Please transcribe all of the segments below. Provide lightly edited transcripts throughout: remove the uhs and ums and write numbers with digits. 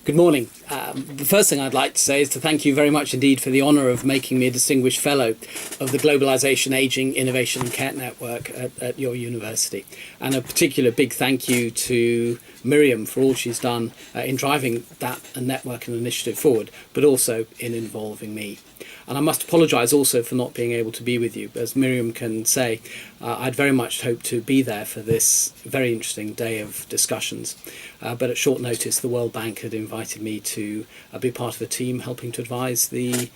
Good morning. The first thing I'd like to say is to thank you very much indeed for the honour of making me a Distinguished Fellow of the Globalisation, Ageing, Innovation and Care Network at your university. And a particular big thank you to Mirjam for all she's done in driving that network and initiative forward, but also in involving me. And I must apologise also for not being able to be with you. As Mirjam can say, I'd very much hoped to be there for this very interesting day of discussions. But at short notice, the World Bank had invited me to be part of a team helping to advise the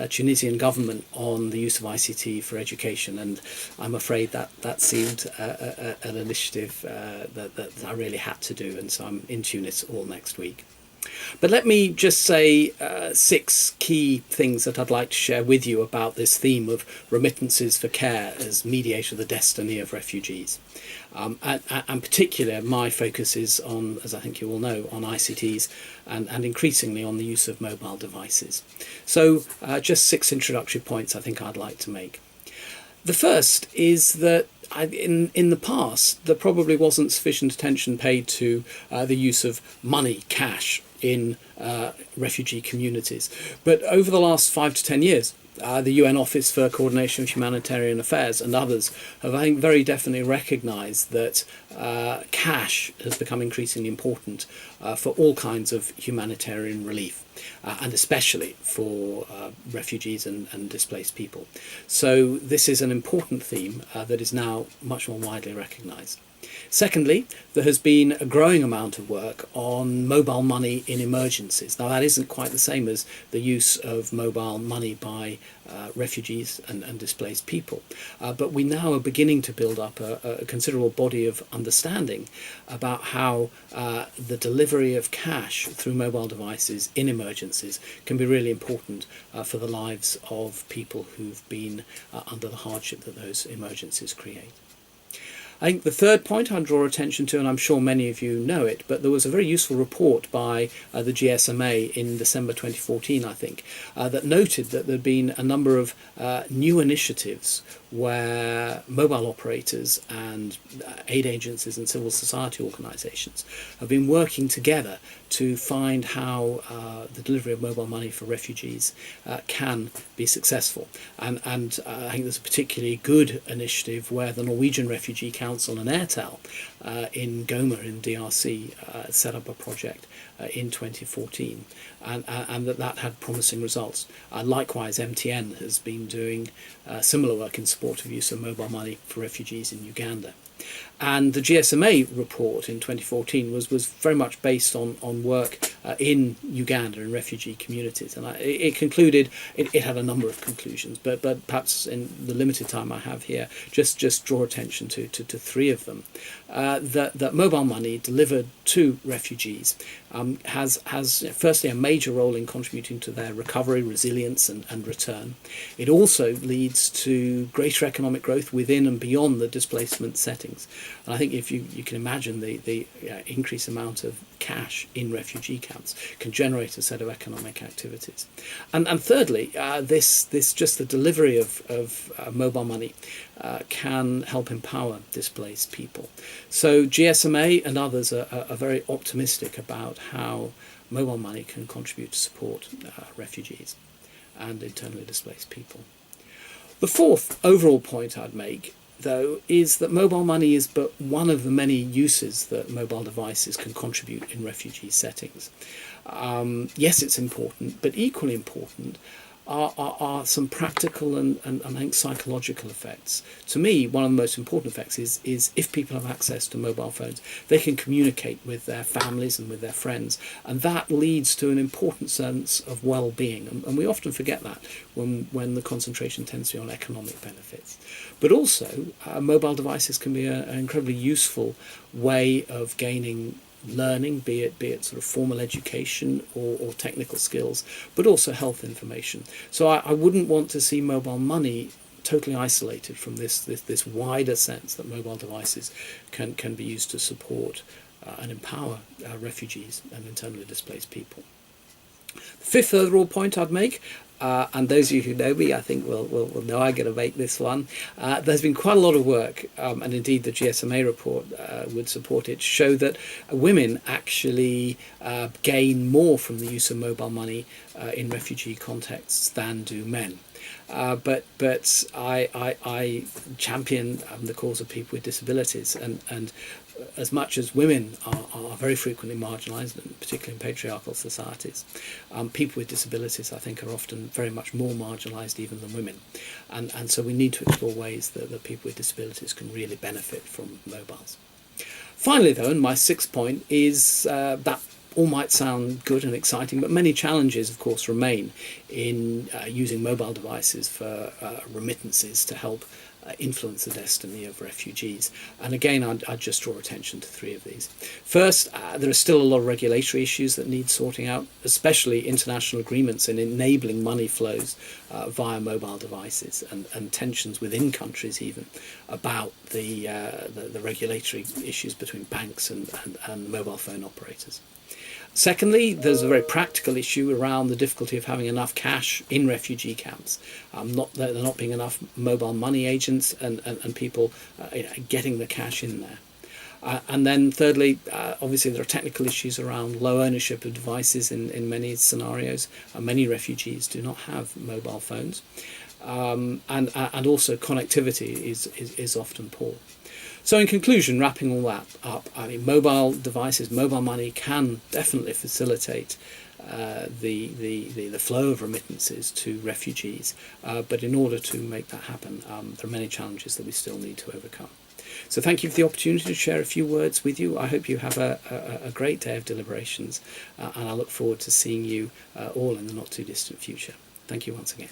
Tunisian government on the use of ICT for education. And I'm afraid that seemed an initiative that I really had to do. And so I'm in Tunis all next week. But let me just say 6 key things that I'd like to share with you about this theme of remittances for care as mediator of the destiny of refugees. And particularly my focus is on, as I think you all know, on ICTs and increasingly on the use of mobile devices. So just 6 introductory points I think I'd like to make. The first is that in the past, there probably wasn't sufficient attention paid to the use of money, cash, in refugee communities. But over the last 5 to 10 years, the UN Office for Coordination of Humanitarian Affairs and others have, I think, very definitely recognised that cash has become increasingly important for all kinds of humanitarian relief, and especially for refugees and displaced people. So this is an important theme that is now much more widely recognised. Secondly, there has been a growing amount of work on mobile money in emergencies. Now, that isn't quite the same as the use of mobile money by refugees and displaced people. But we now are beginning to build up a considerable body of understanding about how the delivery of cash through mobile devices in emergencies can be really important for the lives of people who've been under the hardship that those emergencies create. I think the third point I'll draw attention to, and I'm sure many of you know it, but there was a very useful report by the GSMA in December 2014, I think, that noted that there had been a number of new initiatives where mobile operators and aid agencies and civil society organisations have been working together to find how the delivery of mobile money for refugees can be successful. And I think there's a particularly good initiative where the Norwegian Refugee Council and Airtel in Goma in DRC set up a project in 2014, and that had promising results. Likewise, MTN has been doing similar work in support of use of mobile money for refugees in Uganda. And the GSMA report in 2014 was very much based on work in Uganda and refugee communities. And it concluded, it had a number of conclusions, but perhaps in the limited time I have here, just draw attention to 3 of them. That mobile money delivered to refugees has firstly a major role in contributing to their recovery, resilience and return. It also leads to greater economic growth within and beyond the displacement settings. And I think if you can imagine the increased amount of cash in refugee camps can generate a set of economic activities. And thirdly, this just the delivery of mobile money can help empower displaced people. So GSMA and others are very optimistic about how mobile money can contribute to support refugees and internally displaced people. The fourth overall point I'd make, though, is that mobile money is but one of the many uses that mobile devices can contribute in refugee settings. Yes, it's important, but equally important are some practical and I think psychological effects. To me, one of the most important effects is if people have access to mobile phones, they can communicate with their families and with their friends, and that leads to an important sense of well-being. And we often forget that when the concentration tends to be on economic benefits. But also, mobile devices can be an incredibly useful way of gaining learning, be it sort of formal education or technical skills, but also health information. So I wouldn't want to see mobile money totally isolated from this wider sense that mobile devices can be used to support and empower refugees and internally displaced people. Fifth overall point I'd make, and those of you who know me, I think will know I'm going to make this one. There's been quite a lot of work, and indeed the GSMA report would support it, to show that women actually gain more from the use of mobile money in refugee contexts than do men. But I champion the cause of people with disabilities, and as much as women are very frequently marginalised, particularly in patriarchal societies, people with disabilities, I think, are often very much more marginalised even than women. And so we need to explore ways that people with disabilities can really benefit from mobiles. Finally, though, and my sixth point is that all might sound good and exciting, but many challenges, of course, remain in using mobile devices for remittances to help influence the destiny of refugees. And again, I'd just draw attention to three of these. First, there are still a lot of regulatory issues that need sorting out, especially international agreements in enabling money flows via mobile devices, and tensions within countries even about the regulatory issues between banks and mobile phone operators. Secondly, there's a very practical issue around the difficulty of having enough cash in refugee camps. There not being enough mobile money agents and people getting the cash in there. And then thirdly, obviously there are technical issues around low ownership of devices in many scenarios. Many refugees do not have mobile phones. And also connectivity is often poor. So in conclusion, wrapping all that up, I mean, mobile devices, mobile money can definitely facilitate the flow of remittances to refugees. But in order to make that happen, there are many challenges that we still need to overcome. So thank you for the opportunity to share a few words with you. I hope you have a great day of deliberations, and I look forward to seeing you all in the not too distant future. Thank you once again.